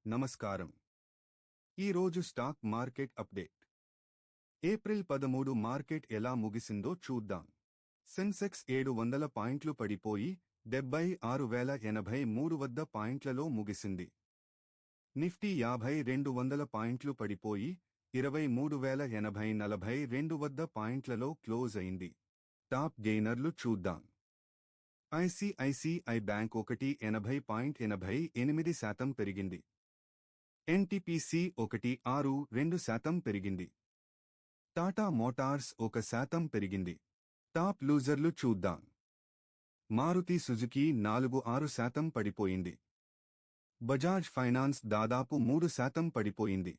నమస్కారం. ఈరోజు stock market update. April 13 market ఎలా ముగిసిందో చూద్దాం. సెన్సెక్స్ 700 పాయింట్లు పడిపోయి 76,083 వద్ద పాయింట్లలో ముగిసింది. నిఫ్టీ 50,200 పాయింట్లు పడిపోయి 23,042 వద్ద పాయింట్లలో క్లోజ్ అయింది. టాప్ గెయినర్లు చూద్దాం. ఐసిఐసిఐ బ్యాంక్ 1,80.88% పెరిగింది. ఎన్టీపీసీ 1.62% పెరిగింది. టాటా మోటార్స్ 1% పెరిగింది. టాప్ లూజర్లు చూద్దాం. మారుతి సుజుకి 4.6% పడిపోయింది. బజాజ్ ఫైనాన్స్ దాదాపు 3% పడిపోయింది.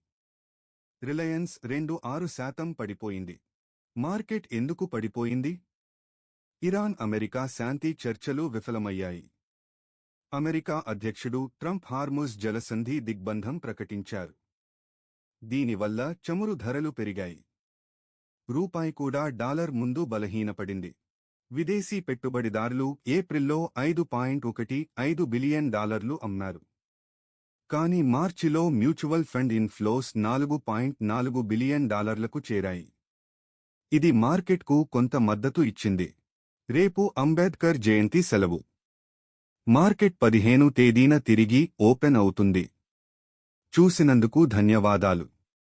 రిలయన్స్ 2.6% పడిపోయింది. మార్కెట్ ఎందుకు పడిపోయింది? ఇరాన్ అమెరికా శాంతి చర్చలు విఫలమయ్యాయి. అమెరికా అధ్యక్షుడు ట్రంప్ హార్ముజ్ జలసంధి దిగ్బంధం ప్రకటించారు. దీనివల్ల చమురు ధరలు పెరిగాయి. రూపాయి కూడా డాలర్ ముందు బలహీనపడింది. విదేశీ పెట్టుబడిదారులు ఏప్రిల్లో $5.15 బిలియన్ అమ్మారు. కానీ మార్చిలో మ్యూచువల్ ఫండ్ ఇన్ఫ్లోస్ $4.4 బిలియన్ చేరాయి. ఇది మార్కెట్కు కొంత మద్దతు ఇచ్చింది. రేపు అంబేద్కర్ జయంతి సెలవు. మార్కెట్ 15 తేదీన తిరిగి ఓపెన్ అవుతుంది. చూసినందుకు ధన్యవాదాలు.